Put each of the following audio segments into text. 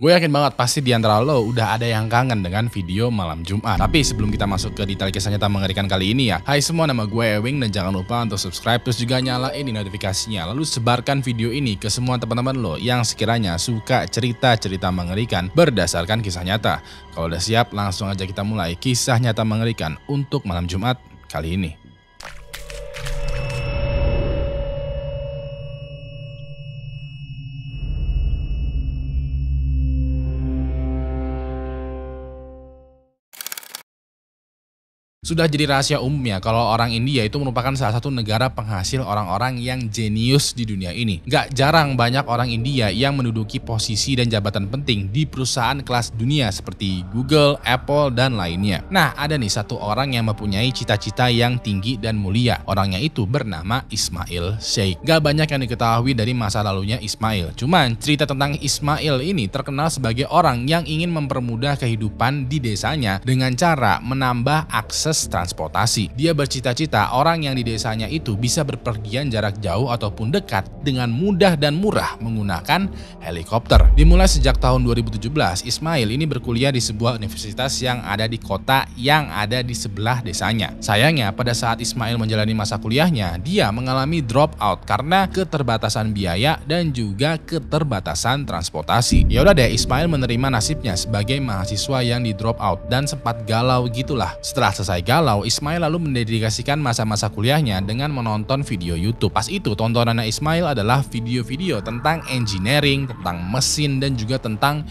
Gue yakin banget pasti di antara lo udah ada yang kangen dengan video malam Jumat. Tapi sebelum kita masuk ke detail kisah nyata mengerikan kali ini ya. Hai semua, nama gue Ewing dan jangan lupa untuk subscribe terus juga nyalain notifikasinya. Lalu sebarkan video ini ke semua teman-teman lo yang sekiranya suka cerita-cerita mengerikan berdasarkan kisah nyata. Kalau udah siap, langsung aja kita mulai kisah nyata mengerikan untuk malam Jumat kali ini. Sudah jadi rahasia umum ya kalau orang India itu merupakan salah satu negara penghasil orang-orang yang jenius di dunia ini. Gak jarang banyak orang India yang menduduki posisi dan jabatan penting di perusahaan kelas dunia seperti Google, Apple, dan lainnya. Nah, ada nih satu orang yang mempunyai cita-cita yang tinggi dan mulia. Orangnya itu bernama Ismail Sheikh. Gak banyak yang diketahui dari masa lalunya Ismail. Cuman cerita tentang Ismail ini terkenal sebagai orang yang ingin mempermudah kehidupan di desanya dengan cara menambah akses transportasi. Dia bercita-cita orang yang di desanya itu bisa berpergian jarak jauh ataupun dekat dengan mudah dan murah menggunakan helikopter. Dimulai sejak tahun 2017, Ismail ini berkuliah di sebuah universitas yang ada di kota yang ada di sebelah desanya. Sayangnya pada saat Ismail menjalani masa kuliahnya, dia mengalami drop out karena keterbatasan biaya dan juga keterbatasan transportasi. Ya udah deh, Ismail menerima nasibnya sebagai mahasiswa yang di drop out dan sempat galau gitulah. Setelah selesai galau, Ismail lalu mendedikasikan masa-masa kuliahnya dengan menonton video YouTube. Pas itu tontonannya Ismail adalah video-video tentang engineering, tentang mesin, dan juga tentang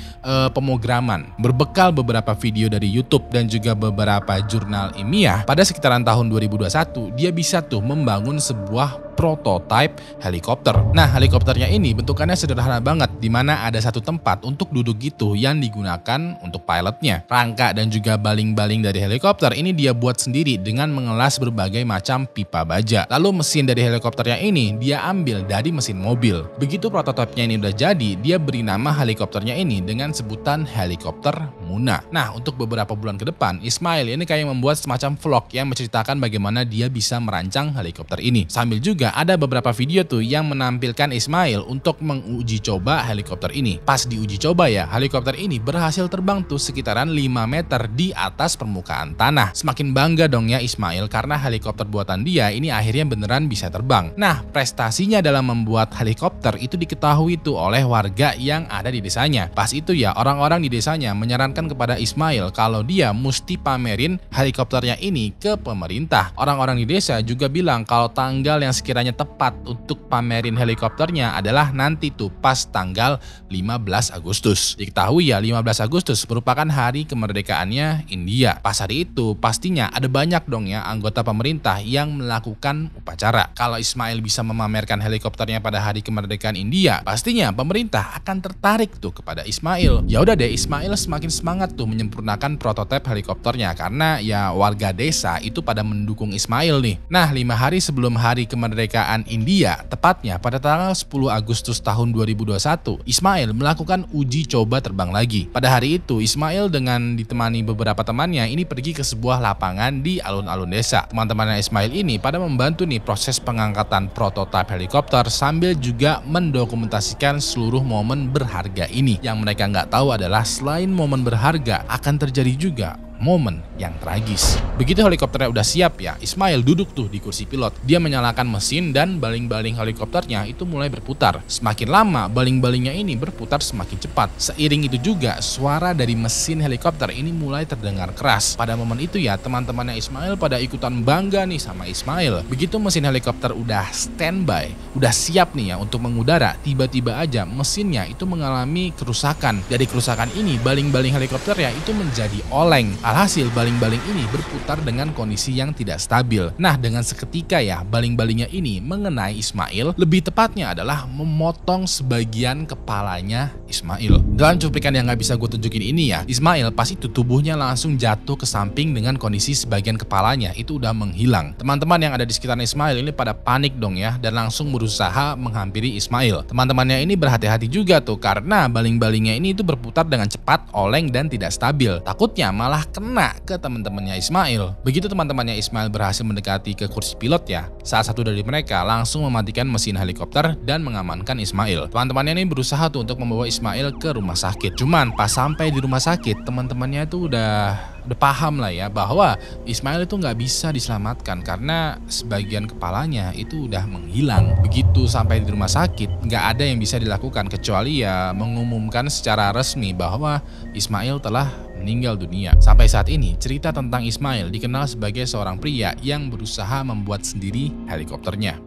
pemrograman. Berbekal beberapa video dari YouTube dan juga beberapa jurnal ilmiah, pada sekitaran tahun 2021 dia bisa tuh membangun sebuah prototipe helikopter. Nah, helikopternya ini bentukannya sederhana banget, dimana ada satu tempat untuk duduk gitu yang digunakan untuk pilotnya. Rangka dan juga baling-baling dari helikopter ini dia buat sendiri dengan mengelas berbagai macam pipa baja. Lalu mesin dari helikopternya ini dia ambil dari mesin mobil. Begitu prototipenya ini udah jadi, dia beri nama helikopternya ini dengan sebutan helikopter Muna. Nah, untuk beberapa bulan ke depan, Ismail ini kayak membuat semacam vlog yang menceritakan bagaimana dia bisa merancang helikopter ini. Sambil juga ada beberapa video tuh yang menampilkan Ismail untuk menguji coba helikopter ini. Pas diuji coba ya, helikopter ini berhasil terbang tuh sekitaran 5 meter di atas permukaan tanah. Semakin bangga dong ya Ismail karena helikopter buatan dia ini akhirnya beneran bisa terbang. Nah, prestasinya dalam membuat helikopter itu diketahui tuh oleh warga yang ada di desanya. Pas itu ya, orang-orang di desanya menyarankan kepada Ismail kalau dia mesti pamerin helikopternya ini ke pemerintah. Orang-orang di desa juga bilang kalau tanggal yang sekiranya tepat untuk pamerin helikopternya adalah nanti tuh pas tanggal 15 Agustus. Diketahui ya, 15 Agustus merupakan hari kemerdekaannya India. Pas hari itu pastinya ada banyak dong ya anggota pemerintah yang melakukan upacara. Kalau Ismail bisa memamerkan helikopternya pada hari kemerdekaan India, pastinya pemerintah akan tertarik tuh kepada Ismail. Ya udah deh, Ismail semakin semangat tuh menyempurnakan prototipe helikopternya karena ya warga desa itu pada mendukung Ismail nih. Nah, 5 hari sebelum hari kemerdekaan India, tepatnya pada tanggal 10 Agustus tahun 2021, Ismail melakukan uji coba terbang lagi. Pada hari itu, Ismail dengan ditemani beberapa temannya ini pergi ke sebuah lapangan di alun-alun desa. Teman-temannya Ismail ini pada membantu nih proses pengangkatan prototipe helikopter sambil juga mendokumentasikan seluruh momen berharga ini. Yang mereka nggak tahu adalah selain momen berharga, akan terjadi juga momen yang tragis. Begitu helikopternya udah siap ya, Ismail duduk tuh di kursi pilot. Dia menyalakan mesin dan baling-baling helikopternya itu mulai berputar. Semakin lama baling-balingnya ini berputar semakin cepat. Seiring itu juga suara dari mesin helikopter ini mulai terdengar keras. Pada momen itu ya, teman-temannya Ismail pada ikutan bangga nih sama Ismail. Begitu mesin helikopter udah standby, udah siap nih ya untuk mengudara, tiba-tiba aja mesinnya itu mengalami kerusakan. Dari kerusakan ini, baling-baling helikopternya itu menjadi oleng. Alhasil baling-baling ini berputar dengan kondisi yang tidak stabil. Nah, dengan seketika ya, baling-balingnya ini mengenai Ismail, lebih tepatnya adalah memotong sebagian kepalanya Ismail. Dalam cuplikan yang nggak bisa gue tunjukin ini ya, Ismail pas itu tubuhnya langsung jatuh ke samping dengan kondisi sebagian kepalanya itu udah menghilang. Teman-teman yang ada di sekitar Ismail ini pada panik dong ya, dan langsung berusaha menghampiri Ismail. Teman-temannya ini berhati-hati juga tuh karena baling-balingnya ini itu berputar dengan cepat, oleng, dan tidak stabil. Takutnya malah kena ke teman-temannya Ismail. Begitu teman-temannya Ismail berhasil mendekati ke kursi pilot ya, salah satu dari mereka langsung mematikan mesin helikopter dan mengamankan Ismail. Teman-temannya ini berusaha tuh untuk membawa Ismail ke rumah sakit. Cuman pas sampai di rumah sakit, teman-temannya tuh udah paham lah ya bahwa Ismail itu nggak bisa diselamatkan karena sebagian kepalanya itu udah menghilang. Begitu sampai di rumah sakit, nggak ada yang bisa dilakukan kecuali ya mengumumkan secara resmi bahwa Ismail telah meninggal dunia. Sampai saat ini, cerita tentang Ismail dikenal sebagai seorang pria yang berusaha membuat sendiri helikopternya.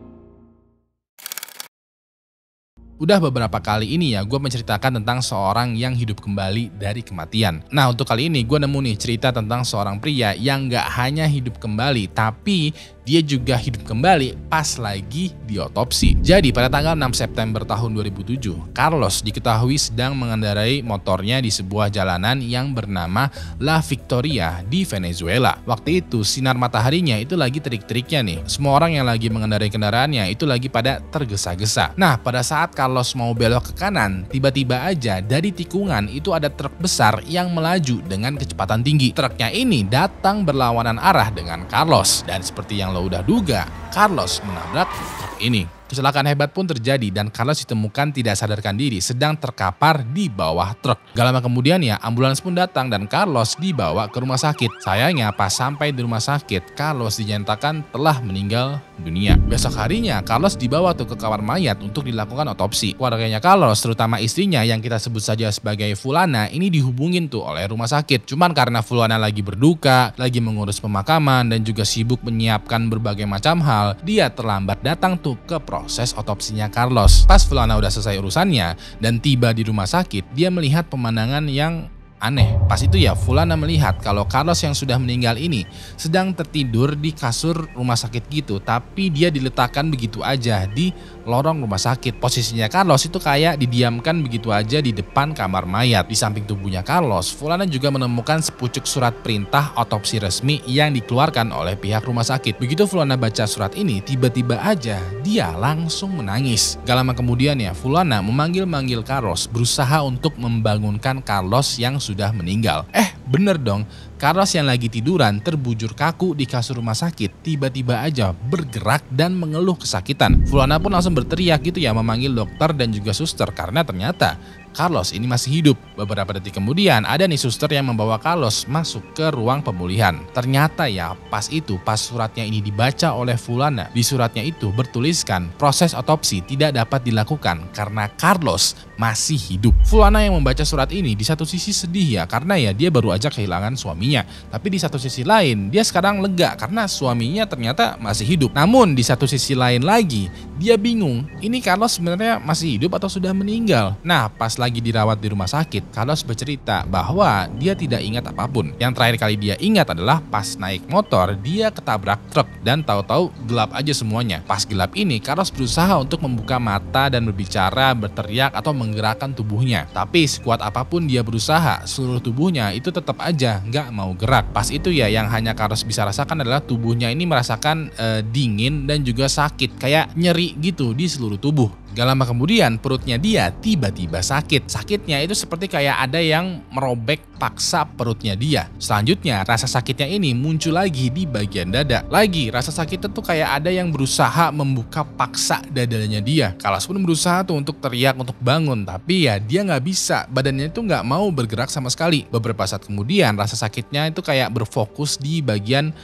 Udah beberapa kali ini ya gue menceritakan tentang seorang yang hidup kembali dari kematian. Nah untuk kali ini gue nemu nih cerita tentang seorang pria yang gak hanya hidup kembali, tapi dia juga hidup kembali pas lagi diotopsi. Jadi pada tanggal 6 September tahun 2007, Carlos diketahui sedang mengendarai motornya di sebuah jalanan yang bernama La Victoria di Venezuela. Waktu itu sinar mataharinya itu lagi terik-teriknya nih. Semua orang yang lagi mengendarai kendaraannya itu lagi pada tergesa-gesa. Nah pada saat Carlos mau belok ke kanan, tiba-tiba aja dari tikungan itu ada truk besar yang melaju dengan kecepatan tinggi. Truknya ini datang berlawanan arah dengan Carlos, dan seperti yang lo udah duga, Carlos menabrak truk ini. Kecelakaan hebat pun terjadi dan Carlos ditemukan tidak sadarkan diri sedang terkapar di bawah truk. Gak lama kemudian ya ambulans pun datang dan Carlos dibawa ke rumah sakit. Sayangnya pas sampai di rumah sakit, Carlos dinyatakan telah meninggal dunia. Besok harinya Carlos dibawa tuh ke kamar mayat untuk dilakukan otopsi. Keluarganya Carlos, terutama istrinya yang kita sebut saja sebagai Fulana, ini dihubungin tuh oleh rumah sakit. Cuman karena Fulana lagi berduka, lagi mengurus pemakaman dan juga sibuk menyiapkan berbagai macam hal, dia terlambat datang tuh ke proses otopsinya Carlos. Pas Fulana udah selesai urusannya dan tiba di rumah sakit, dia melihat pemandangan yang aneh. Pas itu ya Fulana melihat kalau Carlos yang sudah meninggal ini sedang tertidur di kasur rumah sakit gitu, tapi dia diletakkan begitu aja di lorong rumah sakit. Posisinya Carlos itu kayak didiamkan begitu aja di depan kamar mayat. Di samping tubuhnya Carlos, Fulana juga menemukan sepucuk surat perintah otopsi resmi yang dikeluarkan oleh pihak rumah sakit. Begitu Fulana baca surat ini, tiba-tiba aja dia langsung menangis. Gak lama kemudian ya Fulana memanggil-manggil Carlos, berusaha untuk membangunkan Carlos yang sudah meninggal. Bener dong, Carlos yang lagi tiduran terbujur kaku di kasur rumah sakit tiba-tiba aja bergerak dan mengeluh kesakitan. Fulana pun langsung berteriak gitu ya memanggil dokter dan juga suster karena ternyata Carlos ini masih hidup. Beberapa detik kemudian ada nih suster yang membawa Carlos masuk ke ruang pemulihan. Ternyata ya pas suratnya ini dibaca oleh Fulana, di suratnya itu bertuliskan proses otopsi tidak dapat dilakukan karena Carlos masih hidup. Fulana yang membaca surat ini di satu sisi sedih ya karena ya dia baru aja kehilangan suaminya. Tapi di satu sisi lain dia sekarang lega karena suaminya ternyata masih hidup. Namun di satu sisi lain lagi dia bingung, ini Carlos sebenarnya masih hidup atau sudah meninggal. Nah pas lagi dirawat di rumah sakit, Carlos bercerita bahwa dia tidak ingat apapun. Yang terakhir kali dia ingat adalah pas naik motor, dia ketabrak truk dan tahu-tahu gelap aja semuanya. Pas gelap ini, Carlos berusaha untuk membuka mata dan berbicara, berteriak atau menggerakkan tubuhnya. Tapi sekuat apapun dia berusaha, seluruh tubuhnya itu tetap aja nggak mau gerak. Pas itu ya yang hanya Carlos bisa rasakan adalah tubuhnya ini merasakan dingin dan juga sakit, kayak nyeri gitu di seluruh tubuh. Gak lama kemudian perutnya dia tiba-tiba sakit. Sakitnya itu seperti kayak ada yang merobek paksa perutnya dia. Selanjutnya rasa sakitnya ini muncul lagi di bagian dada. Lagi rasa sakitnya tuh kayak ada yang berusaha membuka paksa dadanya dia. Carlos pun berusaha tuh untuk teriak untuk bangun, tapi ya dia nggak bisa. Badannya itu nggak mau bergerak sama sekali. Beberapa saat kemudian rasa sakitnya itu kayak berfokus di bagian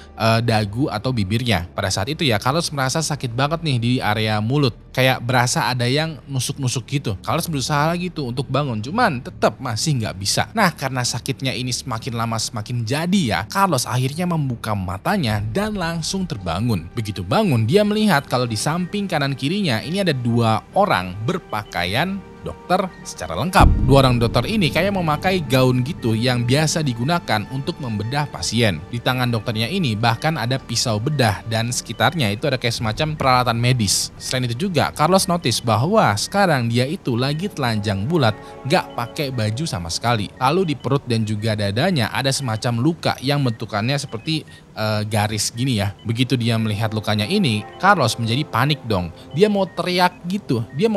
dagu atau bibirnya. Pada saat itu ya Carlos merasa sakit banget nih di area mulut. Kayak berasa ada yang nusuk-nusuk gitu. Carlos berusaha lagi tuh untuk bangun, cuman tetap masih nggak bisa. Nah karena sakitnya ini semakin lama semakin jadi ya, Carlos akhirnya membuka matanya dan langsung terbangun. Begitu bangun, dia melihat kalau di samping kanan kirinya ini ada dua orang berpakaian dokter secara lengkap. Dua orang dokter ini kayak memakai gaun gitu yang biasa digunakan untuk membedah pasien. Di tangan dokternya ini bahkan ada pisau bedah dan sekitarnya itu ada kayak semacam peralatan medis. Selain itu juga Carlos notice bahwa sekarang dia itu lagi telanjang bulat, gak pakai baju sama sekali. Lalu di perut dan juga dadanya ada semacam luka yang bentukannya seperti garis gini ya. Begitu dia melihat lukanya ini, Carlos menjadi panik dong. Dia mau teriak gitu, dia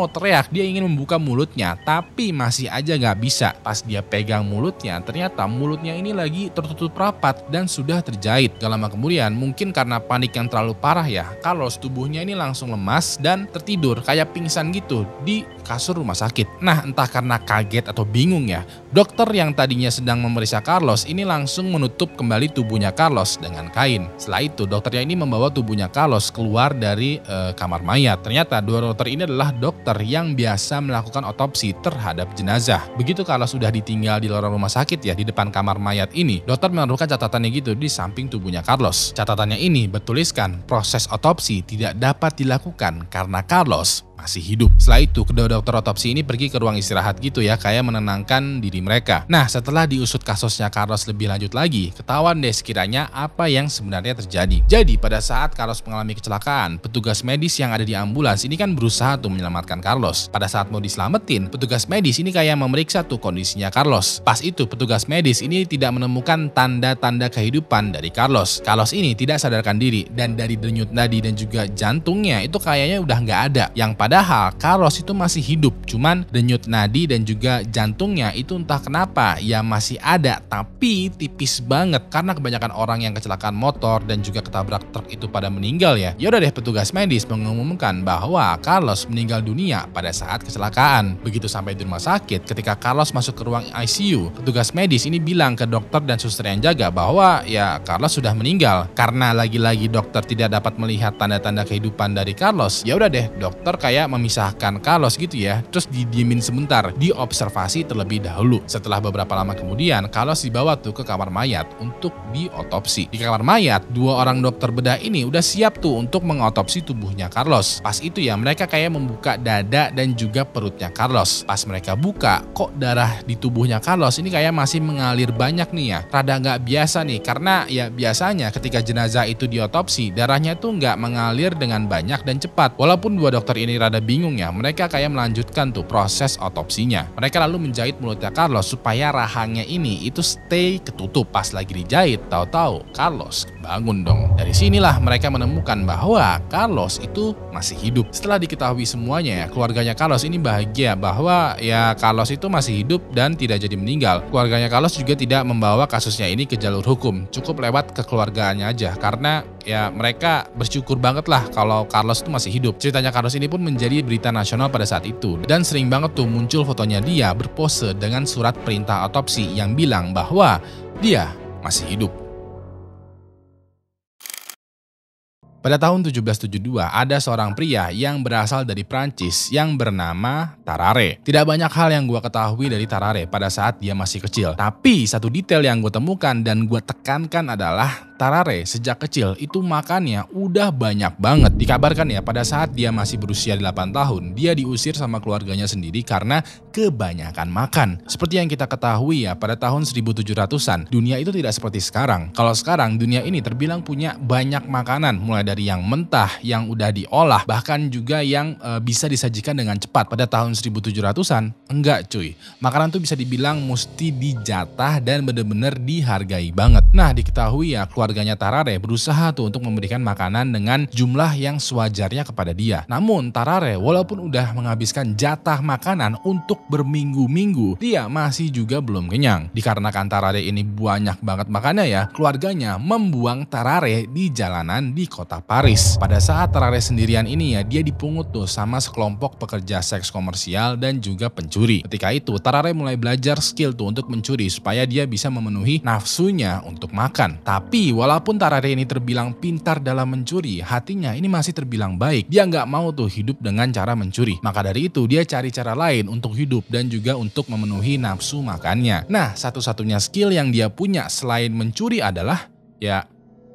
ingin membuka mulut mulutnya, tapi masih aja nggak bisa. Pas dia pegang mulutnya, ternyata mulutnya ini lagi tertutup rapat dan sudah terjahit. Gak lama kemudian, mungkin karena panik yang terlalu parah ya, Carlos tubuhnya ini langsung lemas dan tertidur kayak pingsan gitu di kasur rumah sakit. Nah, entah karena kaget atau bingung ya, dokter yang tadinya sedang memeriksa Carlos ini langsung menutup kembali tubuhnya Carlos dengan kain. Setelah itu, dokternya ini membawa tubuhnya Carlos keluar dari kamar mayat. Ternyata dua dokter ini adalah dokter yang biasa melakukan otopsi terhadap jenazah. Begitu Carlos sudah ditinggal di lorong rumah sakit ya, di depan kamar mayat ini, dokter menaruhkan catatannya gitu di samping tubuhnya Carlos. Catatannya ini bertuliskan proses otopsi tidak dapat dilakukan karena Carlos masih hidup. Setelah itu, kedua dokter otopsi ini pergi ke ruang istirahat gitu ya, kayak menenangkan diri mereka. Nah, setelah diusut kasusnya Carlos lebih lanjut lagi, ketahuan deh sekiranya apa yang sebenarnya terjadi. Jadi, pada saat Carlos mengalami kecelakaan, petugas medis yang ada di ambulans ini kan berusaha tuh menyelamatkan Carlos. Pada saat mau diselamatin, petugas medis ini kayak memeriksa tuh kondisinya Carlos. Pas itu, petugas medis ini tidak menemukan tanda-tanda kehidupan dari Carlos. Carlos ini tidak sadarkan diri, dan dari denyut nadi dan juga jantungnya itu kayaknya udah nggak ada. Yang padahal Carlos itu masih hidup, cuman denyut nadi dan juga jantungnya itu entah kenapa ya masih ada, tapi tipis banget karena kebanyakan orang yang kecelakaan motor dan juga ketabrak truk itu pada meninggal ya. Ya udah deh, petugas medis mengumumkan bahwa Carlos meninggal dunia pada saat kecelakaan. Begitu sampai di rumah sakit, ketika Carlos masuk ke ruang ICU, petugas medis ini bilang ke dokter dan suster yang jaga bahwa ya Carlos sudah meninggal. Karena lagi-lagi dokter tidak dapat melihat tanda-tanda kehidupan dari Carlos, ya udah deh, dokter kayak memisahkan Carlos gitu ya, terus didiemin sebentar, diobservasi terlebih dahulu. Setelah beberapa lama kemudian, Carlos dibawa tuh ke kamar mayat untuk diotopsi. Di kamar mayat, dua orang dokter bedah ini udah siap tuh untuk mengotopsi tubuhnya Carlos. Pas itu ya, mereka kayak membuka dada dan juga perutnya Carlos. Pas mereka buka, kok darah di tubuhnya Carlos ini kayak masih mengalir banyak nih ya. Rada nggak biasa nih, karena ya biasanya ketika jenazah itu diotopsi, darahnya tuh nggak mengalir dengan banyak dan cepat. Walaupun dua dokter ini rada bingung ya, mereka kayak melanjutkan tuh proses otopsinya. Mereka lalu menjahit mulutnya Carlos supaya rahangnya ini itu stay ketutup. Pas lagi dijahit, tahu-tahu Carlos bangun dong. Dari sinilah mereka menemukan bahwa Carlos itu masih hidup. Setelah diketahui semuanya ya, keluarganya Carlos ini bahagia bahwa ya Carlos itu masih hidup dan tidak jadi meninggal. Keluarganya Carlos juga tidak membawa kasusnya ini ke jalur hukum, cukup lewat kekeluargaannya aja, karena ya mereka bersyukur banget lah kalau Carlos itu masih hidup. Ceritanya Carlos ini pun menjadi berita nasional pada saat itu, dan sering banget tuh muncul fotonya dia berpose dengan surat perintah otopsi yang bilang bahwa dia masih hidup. Pada tahun 1772, ada seorang pria yang berasal dari Prancis yang bernama Tarare. Tidak banyak hal yang gue ketahui dari Tarare pada saat dia masih kecil. Tapi satu detail yang gue temukan dan gue tekankan adalah Tarare sejak kecil itu makannya udah banyak banget. Dikabarkan ya, pada saat dia masih berusia 8 tahun, dia diusir sama keluarganya sendiri karena kebanyakan makan. Seperti yang kita ketahui ya, pada tahun 1700-an, dunia itu tidak seperti sekarang. Kalau sekarang, dunia ini terbilang punya banyak makanan, mulai dari yang mentah, yang udah diolah, bahkan juga yang bisa disajikan dengan cepat. Pada tahun 1700-an, enggak cuy. Makanan tuh bisa dibilang mesti dijatah dan bener-bener dihargai banget. Nah, diketahui ya, keluarganya Tarare berusaha tuh untuk memberikan makanan dengan jumlah yang sewajarnya kepada dia. Namun Tarare walaupun udah menghabiskan jatah makanan untuk berminggu-minggu, dia masih juga belum kenyang. Dikarenakan Tarare ini banyak banget makannya ya, keluarganya membuang Tarare di jalanan di kota Paris. Pada saat Tarare sendirian ini ya, dia dipungut tuh sama sekelompok pekerja seks komersial dan juga pencuri. Ketika itu Tarare mulai belajar skill tuh untuk mencuri supaya dia bisa memenuhi nafsunya untuk makan. Tapi walaupun Tarare ini terbilang pintar dalam mencuri, hatinya ini masih terbilang baik. Dia nggak mau tuh hidup dengan cara mencuri. Maka dari itu dia cari cara lain untuk hidup dan juga untuk memenuhi nafsu makannya. Nah, satu-satunya skill yang dia punya selain mencuri adalah ya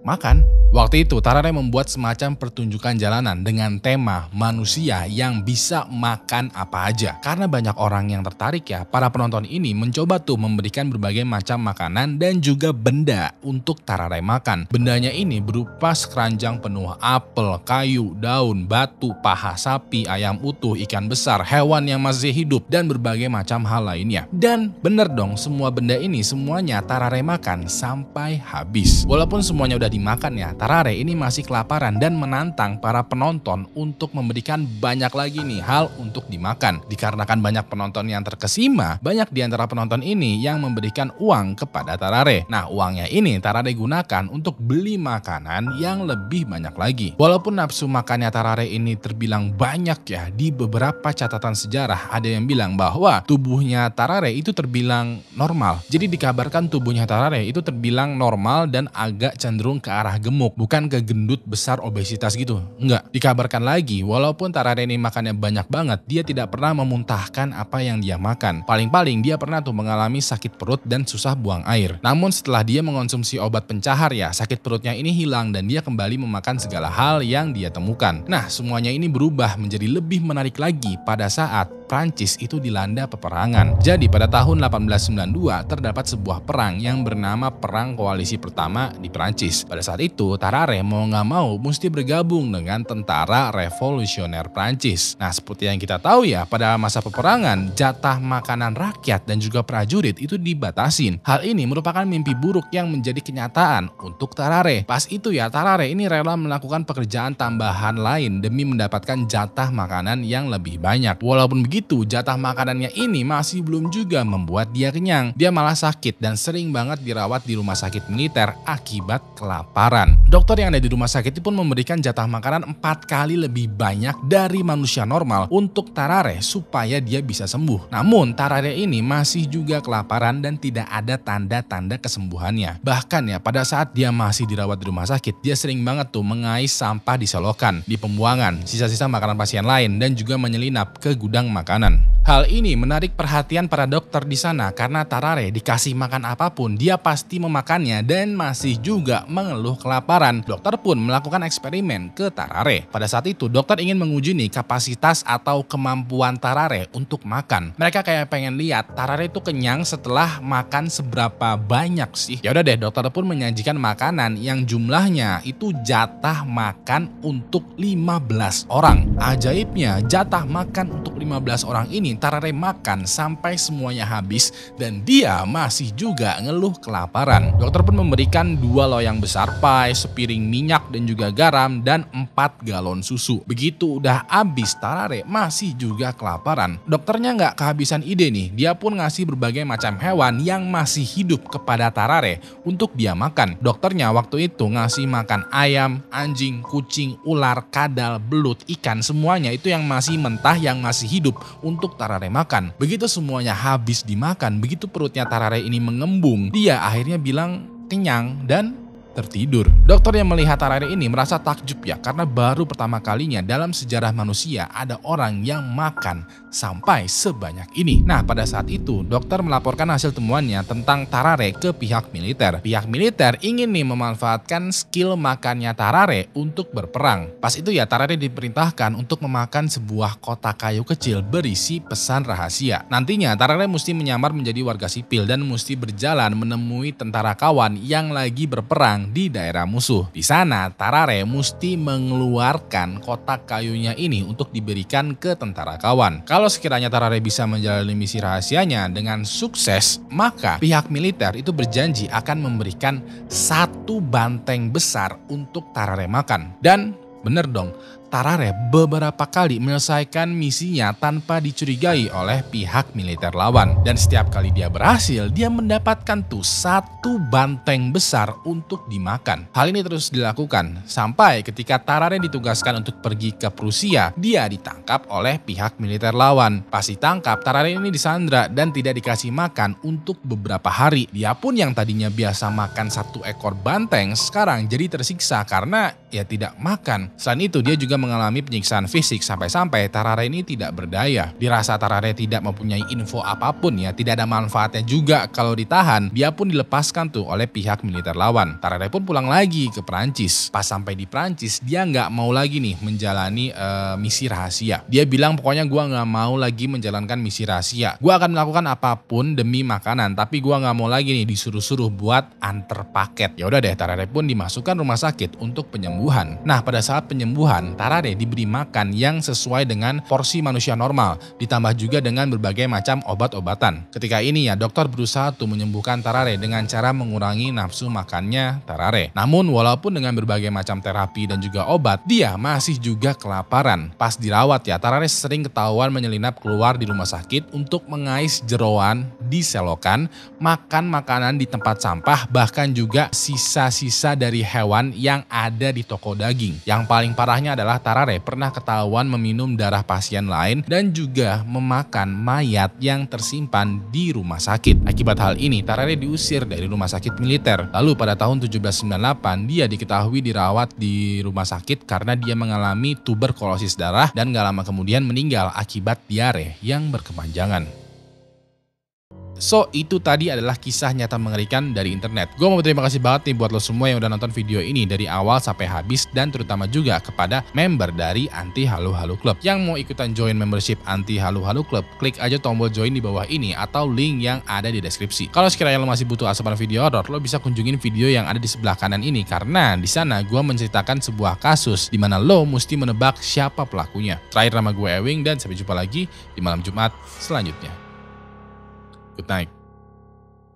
makan. Waktu itu Tarare membuat semacam pertunjukan jalanan dengan tema manusia yang bisa makan apa aja. Karena banyak orang yang tertarik ya, para penonton ini mencoba tuh memberikan berbagai macam makanan dan juga benda untuk Tarare makan. Bendanya ini berupa sekeranjang penuh apel, kayu, daun, batu, paha sapi, ayam utuh, ikan besar, hewan yang masih hidup, dan berbagai macam hal lainnya. Dan bener dong, semua benda ini semuanya Tarare makan sampai habis. Walaupun semuanya udah dimakan ya, Tarare ini masih kelaparan dan menantang para penonton untuk memberikan banyak lagi nih hal untuk dimakan. Dikarenakan banyak penonton yang terkesima, banyak di antara penonton ini yang memberikan uang kepada Tarare. Nah, uangnya ini Tarare gunakan untuk beli makanan yang lebih banyak lagi. Walaupun nafsu makannya Tarare ini terbilang banyak ya, di beberapa catatan sejarah ada yang bilang bahwa tubuhnya Tarare itu terbilang normal. Jadi dikabarkan tubuhnya Tarare itu terbilang normal dan agak cenderung ke arah gemuk, bukan ke gendut besar obesitas gitu. Enggak. Dikabarkan lagi, walaupun Tarare ini makannya banyak banget, dia tidak pernah memuntahkan apa yang dia makan. Paling-paling dia pernah tuh mengalami sakit perut dan susah buang air. Namun setelah dia mengonsumsi obat pencahar ya, sakit perutnya ini hilang dan dia kembali memakan segala hal yang dia temukan. Nah, semuanya ini berubah menjadi lebih menarik lagi pada saat Prancis itu dilanda peperangan. Jadi pada tahun 1892 terdapat sebuah perang yang bernama Perang Koalisi Pertama di Prancis. Pada saat itu Tarare mau nggak mau mesti bergabung dengan tentara revolusioner Prancis. Nah, seperti yang kita tahu ya, pada masa peperangan jatah makanan rakyat dan juga prajurit itu dibatasin. Hal ini merupakan mimpi buruk yang menjadi kenyataan untuk Tarare. Pas itu ya, Tarare ini rela melakukan pekerjaan tambahan lain demi mendapatkan jatah makanan yang lebih banyak. Walaupun begitu, jatah makanannya ini masih belum juga membuat dia kenyang. Dia malah sakit dan sering banget dirawat di rumah sakit militer akibat kelaparan. Dokter yang ada di rumah sakit itu pun memberikan jatah makanan 4 kali lebih banyak dari manusia normal untuk Tarare supaya dia bisa sembuh. Namun Tarare ini masih juga kelaparan dan tidak ada tanda-tanda kesembuhannya. Bahkan ya, pada saat dia masih dirawat di rumah sakit, dia sering banget tuh mengais sampah di selokan, di pembuangan, sisa-sisa makanan pasien lain, dan juga menyelinap ke gudang makanan. Hal ini menarik perhatian para dokter di sana karena Tarare dikasih makan apapun dia pasti memakannya dan masih juga mengeluh kelaparan. Dokter pun melakukan eksperimen ke Tarare. Pada saat itu dokter ingin menguji nih kapasitas atau kemampuan Tarare untuk makan. Mereka kayak pengen lihat Tarare itu kenyang setelah makan seberapa banyak sih. Ya udah deh, dokter pun menyajikan makanan yang jumlahnya itu jatah makan untuk 15 orang. Ajaibnya, jatah makan untuk 15 orang ini Tarare makan sampai semuanya habis dan dia masih juga ngeluh kelaparan. Dokter pun memberikan 2 loyang besar pai, sepiring minyak dan juga garam, dan 4 galon susu. Begitu udah habis, Tarare masih juga kelaparan. Dokternya nggak kehabisan ide nih, dia pun ngasih berbagai macam hewan yang masih hidup kepada Tarare untuk dia makan. Dokternya waktu itu ngasih makan ayam, anjing, kucing, ular, kadal, belut, ikan, semuanya itu yang masih mentah, yang masih hidup untuk Tarare makan. Begitu semuanya habis dimakan, begitu perutnya Tarare ini mengembung, dia akhirnya bilang kenyang dan tertidur. Dokter yang melihat Tarare ini merasa takjub ya, karena baru pertama kalinya dalam sejarah manusia ada orang yang makan sampai sebanyak ini. Nah, pada saat itu dokter melaporkan hasil temuannya tentang Tarare ke pihak militer. Pihak militer ingin nih memanfaatkan skill makannya Tarare untuk berperang. Pas itu ya, Tarare diperintahkan untuk memakan sebuah kotak kayu kecil berisi pesan rahasia. Nantinya Tarare mesti menyamar menjadi warga sipil dan mesti berjalan menemui tentara kawan yang lagi berperang di daerah musuh. Di sana Tarare mesti mengeluarkan kotak kayunya ini untuk diberikan ke tentara kawan. Kalau sekiranya Tarare bisa menjalani misi rahasianya dengan sukses, maka pihak militer itu berjanji akan memberikan 1 banteng besar untuk Tarare makan. Dan bener dong, Tarare beberapa kali menyelesaikan misinya tanpa dicurigai oleh pihak militer lawan. Dan setiap kali dia berhasil, dia mendapatkan tuh 1 banteng besar untuk dimakan. Hal ini terus dilakukan sampai ketika Tarare ditugaskan untuk pergi ke Prusia, dia ditangkap oleh pihak militer lawan. Pas ditangkap, Tarare ini disandra dan tidak dikasih makan untuk beberapa hari. Dia pun yang tadinya biasa makan 1 ekor banteng, sekarang jadi tersiksa karena ya tidak makan. Selain itu, dia juga mengalami penyiksaan fisik sampai-sampai Tarare ini tidak berdaya. Dirasa Tarare tidak mempunyai info apapun ya, tidak ada manfaatnya juga kalau ditahan, dia pun dilepaskan tuh oleh pihak militer lawan. Tarare pun pulang lagi ke Prancis. Pas sampai di Prancis, dia nggak mau lagi nih menjalani misi rahasia. Dia bilang pokoknya gua nggak mau lagi menjalankan misi rahasia. Gua akan melakukan apapun demi makanan, tapi gua nggak mau lagi nih disuruh-suruh buat antar paket. Ya udah deh, Tarare pun dimasukkan rumah sakit untuk penyembuhan. Nah, pada saat penyembuhan, Tarare diberi makan yang sesuai dengan porsi manusia normal, ditambah juga dengan berbagai macam obat-obatan. Ketika ini ya, dokter berusaha tuh menyembuhkan Tarare dengan cara mengurangi nafsu makannya Tarare. Namun walaupun dengan berbagai macam terapi dan juga obat, dia masih juga kelaparan. Pas dirawat ya, Tarare sering ketahuan menyelinap keluar di rumah sakit untuk mengais jeroan di selokan, makan makanan di tempat sampah, bahkan juga sisa-sisa dari hewan yang ada di toko daging. Yang paling parahnya adalah Tarare pernah ketahuan meminum darah pasien lain dan juga memakan mayat yang tersimpan di rumah sakit. Akibat hal ini, Tarare diusir dari rumah sakit militer. Lalu pada tahun 1798, dia diketahui dirawat di rumah sakit karena dia mengalami tuberkulosis darah dan gak lama kemudian meninggal akibat diare yang berkepanjangan. So, itu tadi adalah kisah nyata mengerikan dari internet. Gue mau berterima kasih banget nih buat lo semua yang udah nonton video ini dari awal sampai habis, dan terutama juga kepada member dari Anti Halu Halu Club. Yang mau ikutan join membership Anti Halu Halu Club, klik aja tombol join di bawah ini atau link yang ada di deskripsi. Kalau sekiranya lo masih butuh asupan video horor, lo bisa kunjungin video yang ada di sebelah kanan ini, karena di sana gue menceritakan sebuah kasus di mana lo mesti menebak siapa pelakunya. Terakhir, nama gue Ewing dan sampai jumpa lagi di malam Jumat selanjutnya. Good night.